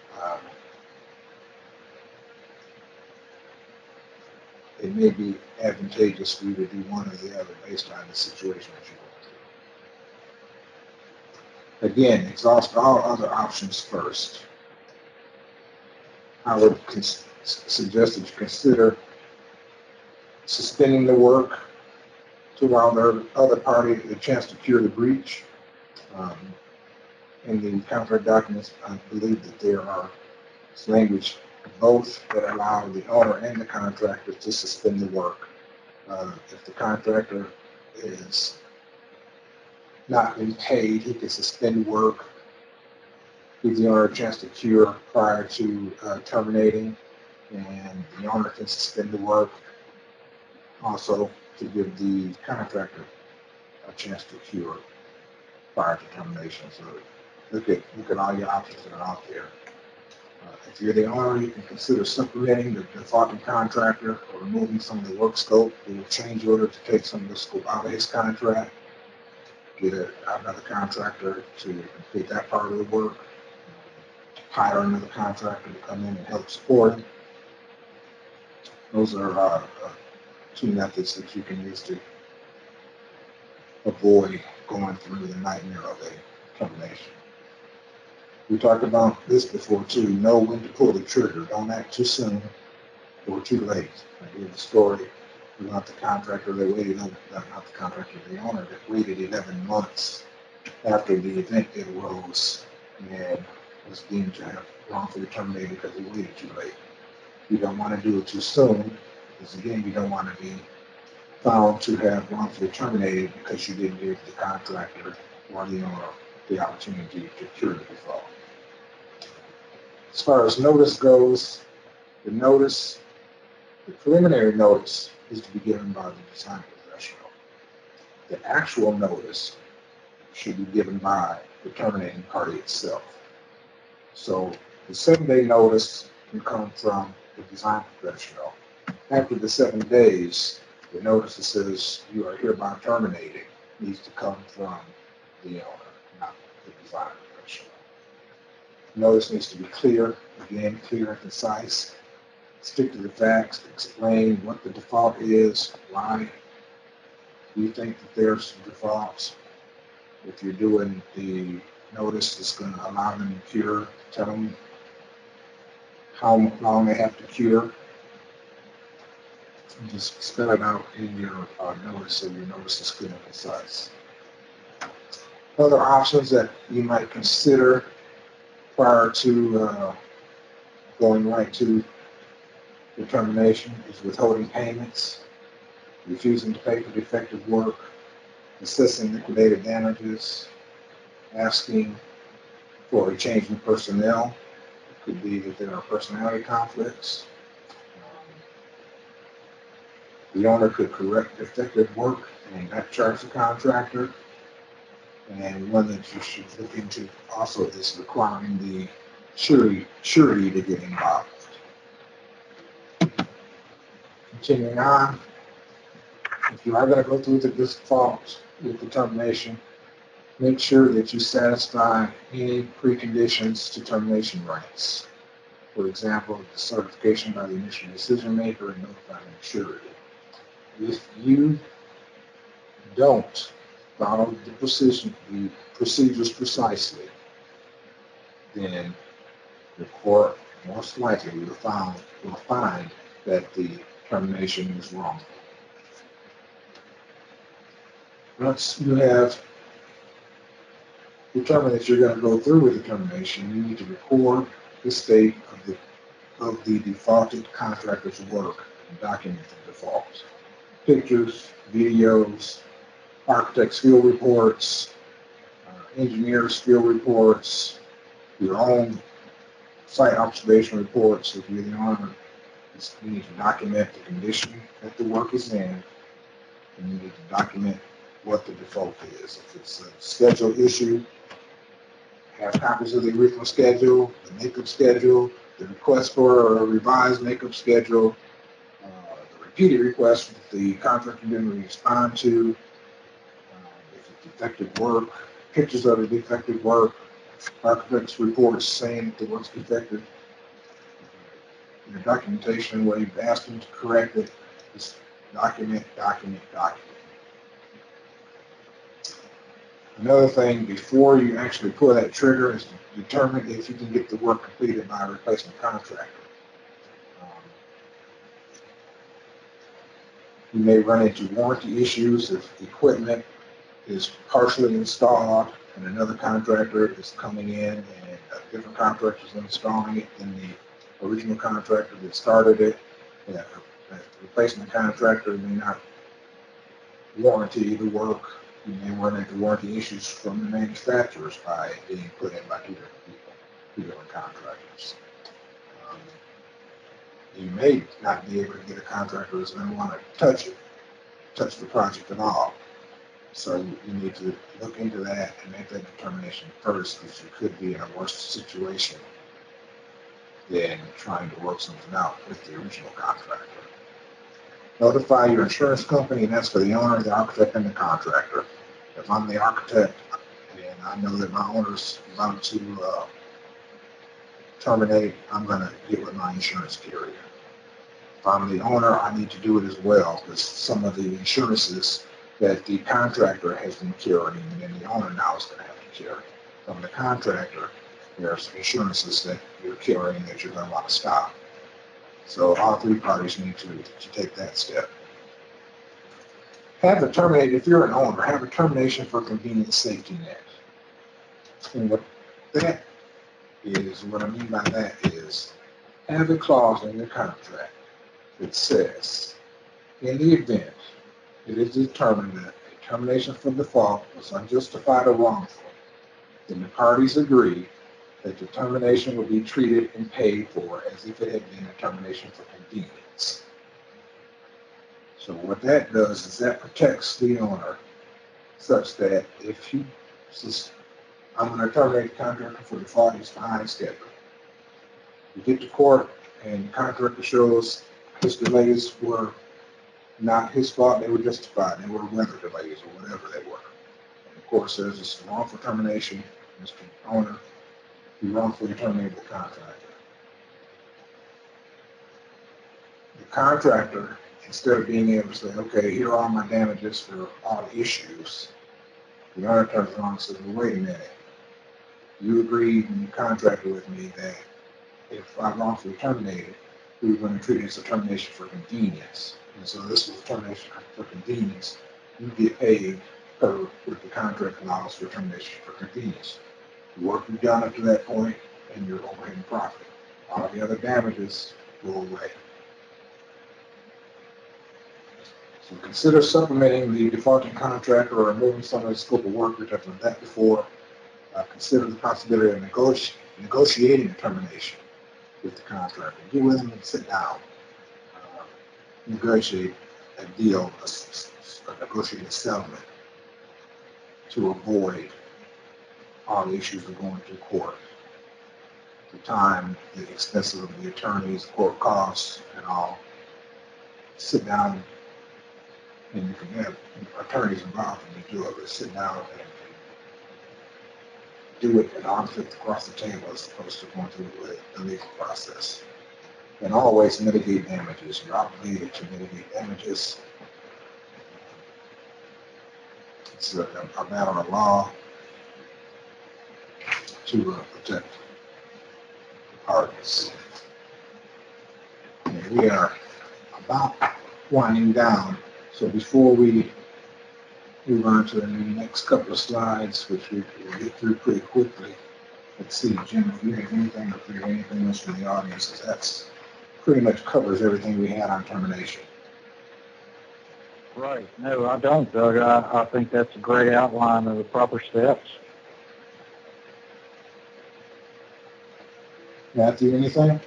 it may be advantageous for you to do one or the other based on the situation that you're going through. Again, exhaust all other options first. I would suggest that you consider suspending the work to allow the other party the chance to cure the breach. In the contract documents, I believe that there are language both that allow the owner and the contractor to suspend the work. If the contractor is not been paid, he can suspend work, give the owner a chance to cure prior to terminating, and the owner can suspend the work also to give the contractor a chance to cure prior to termination. So look at all your options that are out there. If you're the owner, you can consider supplementing the defaulting contractor or removing some of the work scope. Do a change order to take some of the scope out of his contract, get another contractor to complete that part of the work, hire another contractor to come in and help support him. Those are two methods that you can use to avoid going through the nightmare of a termination. We talked about this before too. Know when to pull the trigger. Don't act too soon or too late. I gave the story about the contractor that waited, not the contractor, the owner that waited 11 months after the event arose and was deemed to have wrongfully terminated because he waited too late. You don't want to do it too soon, because again, you don't want to be found to have wrongfully terminated because you didn't give the contractor or the owner the opportunity to cure the default. As far as notice goes, the preliminary notice is to be given by the design professional. The actual notice should be given by the terminating party itself. So the 7-day notice can come from the design professional. After the 7 days, the notice that says you are hereby terminated needs to come from the owner, not the design professional. Notice needs to be clear, again, clear and concise. Stick to the facts, explain what the default is, why you think that there's defaults. If you're doing the notice that's going to allow them to cure, tell them how long they have to cure. Just spell it out in your notice so your notice is clear and concise. Other options that you might consider prior to going right to the termination is withholding payments, refusing to pay for defective work, assessing liquidated damages, asking for a change in personnel. It could be that there are personality conflicts. The owner could correct defective work and not charge the contractor. And one that you should look into also is requiring the surety to get involved. Continuing on, if you are going to go through the default with the termination, make sure that you satisfy any preconditions to termination rights. For example, the certification by the initial decision maker and notifying the surety. If you don't follow the procedures precisely, then the court most likely will find that the termination is wrong. Once you have determined that you're going to go through with the termination, you need to record the state of the defaulted contractor's work and document the default. Pictures, videos, architect's field reports, engineer's field reports, your own site observation reports. If you're the owner, you need to document the condition that the work is in, and you need to document what the default is. If it's a schedule issue, have copies of the original schedule, the makeup schedule, the request for a revised makeup schedule, the repeated request that the contractor didn't respond to, if it's defective work, pictures of the defective work, architect's reports saying that the work's defective, your documentation where you've asked them to correct it, just document. Another thing before you actually pull that trigger is to determine if you can get the work completed by a replacement contractor. You may run into warranty issues if equipment is partially installed and another contractor is coming in and a different contractor is installing it than the original contractor that started it. That replacement contractor may not warranty the work. You may run into warranty issues from the manufacturers by being put in by two different people, two different contractors. You may not be able to get a contractor that's going to want to touch the project at all. So you need to look into that and make that determination first, because you could be in a worse situation than trying to work something out with the original contractor. Notify your insurance company, and that's for the owner, the architect, and the contractor. If I'm the architect and I know that my owner's about to terminate, I'm going to get with my insurance carrier. If I'm the owner, I need to do it as well, because some of the insurances that the contractor has been carrying and the owner now is going to have to carry. From the contractor, there are some insurances that you're carrying that you're going to want to stop. So all three parties need to take that step. Have a terminate, if you're an owner, have a termination for convenience safety net. And what that is, what I mean by that is, have a clause in your contract that says, in the event it is determined that a termination for default was unjustified or wrongful, then the parties agree that the termination will be treated and paid for as if it had been a termination for convenience. So what that does is that protects the owner such that if he says, I'm going to terminate the contractor for default, he's behind schedule. You get to court and the contractor shows his delays were not his fault, they were justified, they were weather delays or whatever they were. And the court says it's wrongful termination, Mr. Owner, you wrongfully terminated the contractor. The contractor, instead of being able to say, okay, here are all my damages for all the issues, the owner turns around and says, well, wait a minute. You agreed when you contracted with me that if I wrongfully terminated, we were going to treat it as a termination for convenience. And so this was a termination for convenience. You get paid per what the contract allows for termination for convenience. The work you've done up to that point and your overhead and profit. All the other damages go away. So consider supplementing the defaulting contractor or removing some of the scope of work. We've done that before. Consider the possibility of negotiating a termination with the contractor. Get with them and sit down. Negotiate a deal, negotiate a settlement to avoid all the issues of going to court. The time, the expenses of the attorneys, court costs, and all. Sit down, and you can have attorneys involved in the deal, but sit down and do it at arm's length across the table as opposed to going through the legal process. And always mitigate damages. You're obligated to mitigate damages. It's a matter of law to protect parties. And we are about winding down. So before we move on to the next couple of slides, which we will get through pretty quickly, let's see, Jim, if you have anything, or if you have anything else from the audience, 'cause that's pretty much covers everything we had on termination. Right. No, I don't, Doug. I think that's a great outline of the proper steps. Matthew, anything?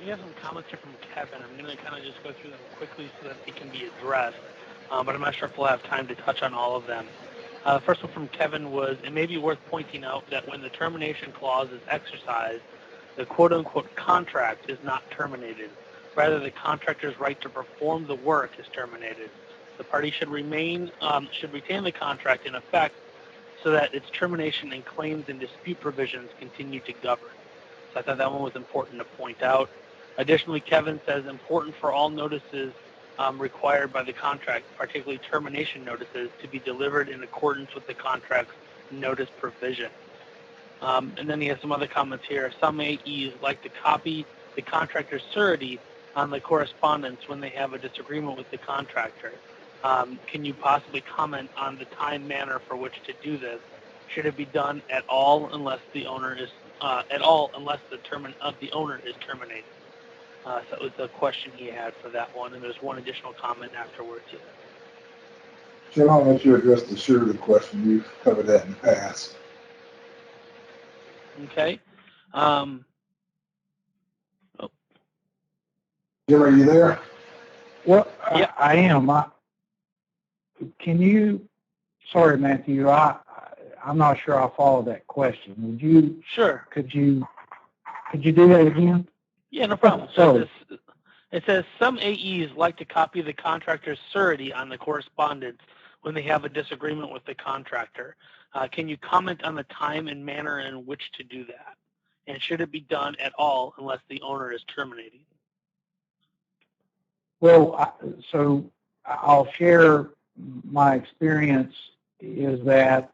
We have some comments here from Kevin. I'm going to kind of just go through them quickly so that they can be addressed, but I'm not sure if we'll have time to touch on all of them. The first one from Kevin was, it may be worth pointing out that when the termination clause is exercised, the quote-unquote contract is not terminated. Rather, the contractor's right to perform the work is terminated. The party should retain the contract in effect so that its termination and claims and dispute provisions continue to govern. So I thought that one was important to point out. Additionally, Kevin says important for all notices required by the contract, particularly termination notices, to be delivered in accordance with the contract's notice provision. And then he has some other comments here. Some AEs like to copy the contractor's surety on the correspondence when they have a disagreement with the contractor. Can you possibly comment on the time manner for which to do this? Should it be done at all unless the owner is the owner is terminated? So it was a question he had for that one, and there's one additional comment afterwards. Jim, I'll let you address the surety question. We've covered that in the past. Okay. Jim, are you there? Well, yeah. I am. Can you? Sorry, Matthew. I'm not sure I followed that question. Would you? Sure. Could you do that again? Yeah, no problem. So it says some AEs like to copy the contractor's surety on the correspondence when they have a disagreement with the contractor. Can you comment on the time and manner in which to do that? And should it be done at all unless the owner is terminating? Well, so I'll share my experience is that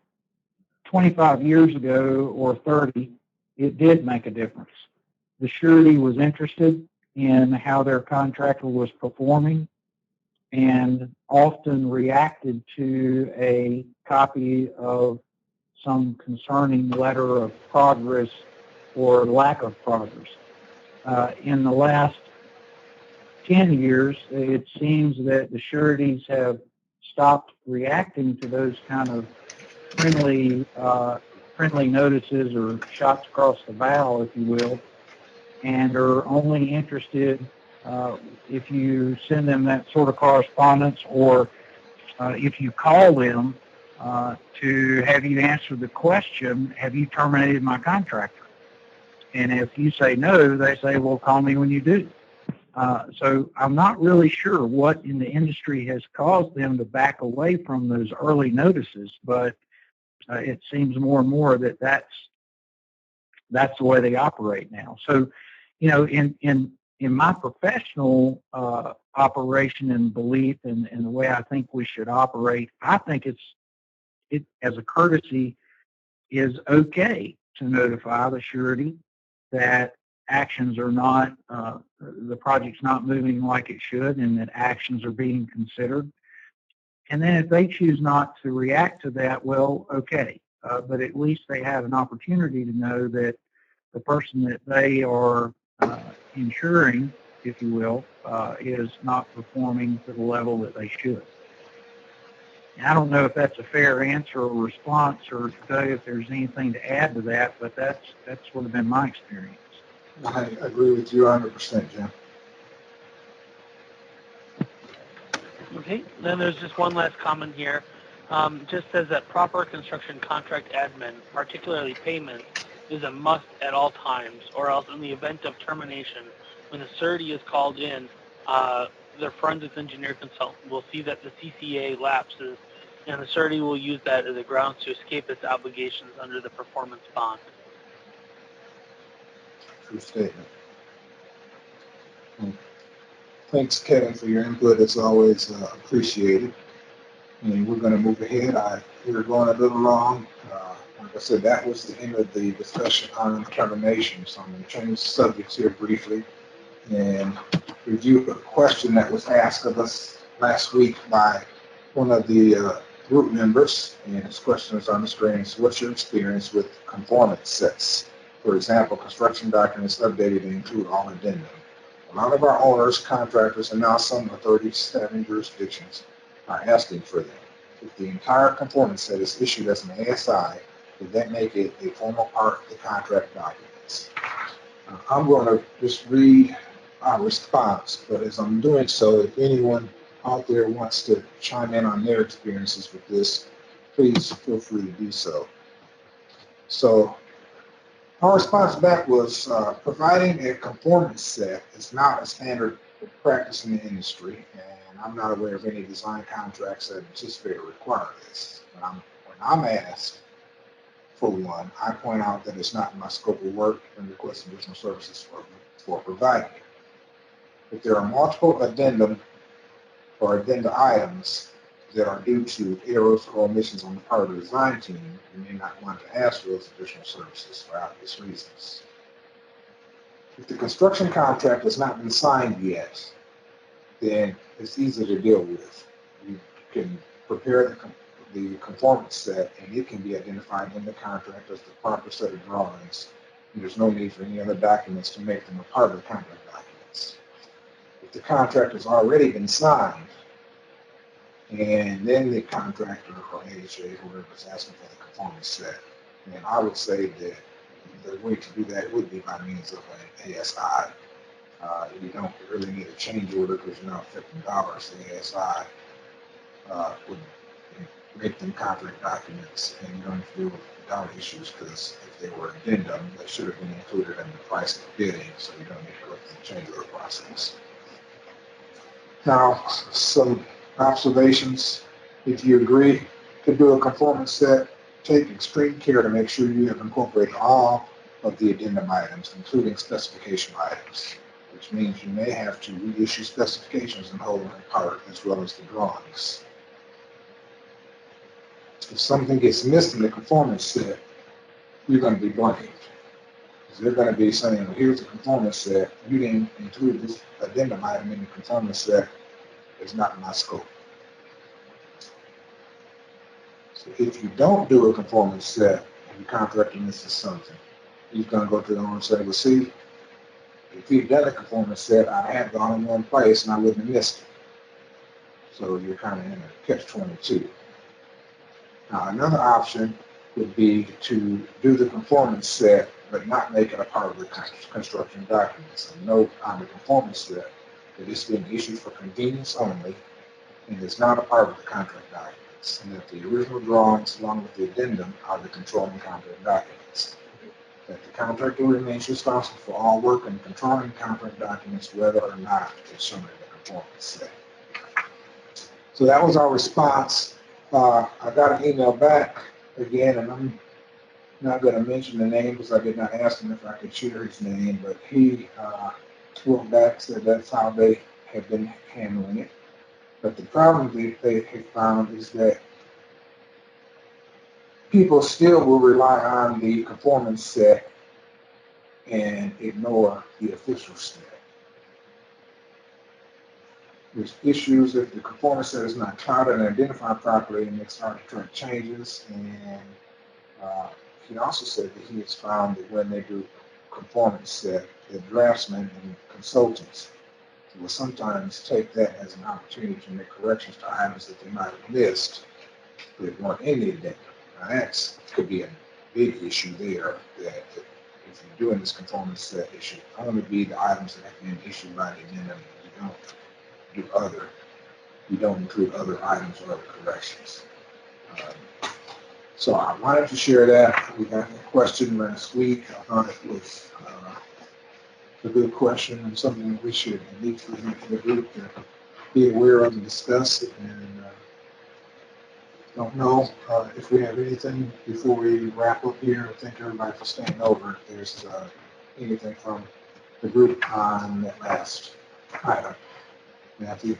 25 years ago or 30, it did make a difference. The surety was interested in how their contractor was performing and often reacted to a copy of some concerning letter of progress or lack of progress. In the last 10 years, it seems that the sureties have stopped reacting to those kind of friendly notices or shots across the bow, if you will, and are only interested if you send them that sort of correspondence or if you call them to have you answer the question, have you terminated my contractor? And if you say no, they say, well, call me when you do. So I'm not really sure what in the industry has caused them to back away from those early notices, but it seems more and more that that's the way they operate now. So, you know, in my professional operation and belief and the way I think we should operate, I think it as a courtesy is okay to notify the surety that actions are not, the project's not moving like it should and that actions are being considered. And then if they choose not to react to that, well, okay. But at least they have an opportunity to know that the person that they are insuring, if you will, is not performing to the level that they should. And I don't know if that's a fair answer or response or Doug, if there's anything to add to that, but that's sort of been my experience. I agree with you 100%, Jim. Okay, then there's just one last comment here. Just says that proper construction contract admin, particularly payment, is a must at all times, or else in the event of termination, when the surety is called in, the forensics engineer consultant will see that the CCA lapses, and the surety will use that as a grounds to escape its obligations under the performance bond. True statement. Thanks, Kevin, for your input. It's always appreciated. And we're going to move ahead. We're going a little long. I said, that was the end of the discussion on termination. So I'm going to change subjects here briefly and review a question that was asked of us last week by one of the group members. And his question is on the screen. So what's your experience with conformance sets? For example, construction documents updated to include all addendum. A lot of our owners, contractors, and now some of 37 jurisdictions are asking for them. If the entire conformance set is issued as an ASI, would that make it a formal part of the contract documents? I'm going to just read our response, but as I'm doing so, if anyone out there wants to chime in on their experiences with this, please feel free to do so. So our response back was providing a conformance set is not a standard practice in the industry, and I'm not aware of any design contracts that anticipate or require this. When I'm asked for one, I point out that it's not in my scope of work and request additional services for providing it. If there are multiple addendum or addenda items that are due to errors or omissions on the part of the design team, you may not want to ask for those additional services for obvious reasons. If the construction contract has not been signed yet, then it's easy to deal with. You can prepare the conformance set, and it can be identified in the contract as the proper set of drawings. And there's no need for any other documents to make them a part of the contract documents. If the contract has already been signed, and then the contractor or AHA, whoever is asking for the conformance set, then I would say that the way to do that would be by means of an ASI. You don't really need a change order because you're not affecting dollars. The ASI would make them contract documents, and you don't have to deal with dollar issues because if they were addendum, they should have been included in the price of bidding, so you don't need to go through the change order process. Now, some observations. If you agree to do a conformance set, take extreme care to make sure you have incorporated all of the addendum items, including specification items, which means you may have to reissue specifications in whole and in part, as well as the drawings. If something gets missed in the conformance set, you're going to be blamed. They're going to be saying, well, here's the conformance set. You didn't include this addendum item in the conformance set. It's not in my scope. So if you don't do a conformance set and your contractor misses something, he's going to go to the owner and say, well, see, if he'd done a conformance set, I'd have gone in one place and I wouldn't have missed it. So you're kind of in a catch-22. Now, another option would be to do the conformance set, but not make it a part of the construction documents. And note on the conformance set that it's been issued for convenience only and is not a part of the contract documents, and that the original drawings along with the addendum are the controlling contract documents. That the contractor remains responsible for all work and controlling contract documents, whether or not it's shown in the conformance set. So that was our response. I got an email back again, and I'm not going to mention the name because I did not ask him if I could share his name, but he wrote back, said that's how they have been handling it. But the problem that they have found is that people still will rely on the conformance set and ignore the official set. There's issues if the conformance set is not clouded and identified properly, and they start to track changes. And he also said that he has found that when they do conformance set, the draftsmen and consultants will sometimes take that as an opportunity to make corrections to items that they might have missed that weren't in the addendum. Now that could be a big issue there, that if you're doing this conformance set, it should only be the items that have been issued by the addendum. You don't include other items or other corrections. So I wanted to share that. We got a question last week. I thought it was a good question and something that we should at least present to the group to be aware of and discuss. And don't know if we have anything before we wrap up here. I thank everybody for staying over. If there's anything from the group on that last item. Matthew.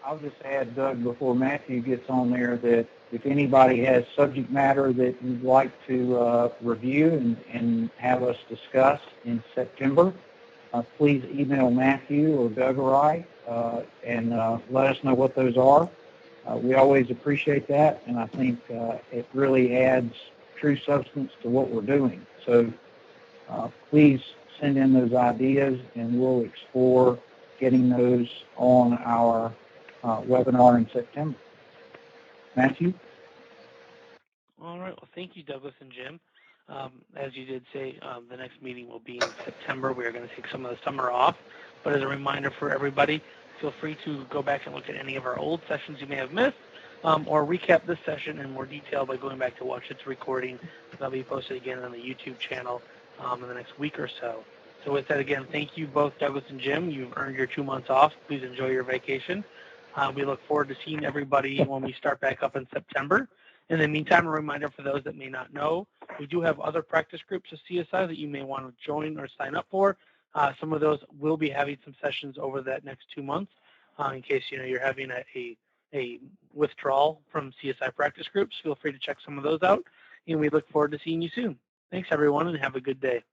I'll just add, Doug, before Matthew gets on there, that if anybody has subject matter that you'd like to review and have us discuss in September, please email Matthew or Doug or I and let us know what those are. We always appreciate that, and I think it really adds true substance to what we're doing. So please send in those ideas, and we'll explore getting those on our webinar in September. Matthew? All right. Well, thank you, Douglas and Jim. As you did say, the next meeting will be in September. We are going to take some of the summer off. But as a reminder for everybody, feel free to go back and look at any of our old sessions you may have missed, or recap this session in more detail by going back to watch its recording. That'll be posted again on the YouTube channel in the next week or so. So with that, again, thank you both, Douglas and Jim. You've earned your 2 months off. Please enjoy your vacation. We look forward to seeing everybody when we start back up in September. In the meantime, a reminder for those that may not know, we do have other practice groups of CSI that you may want to join or sign up for. Some of those will be having some sessions over that next 2 months in case you're having a withdrawal from CSI practice groups. Feel free to check some of those out, and we look forward to seeing you soon. Thanks, everyone, and have a good day.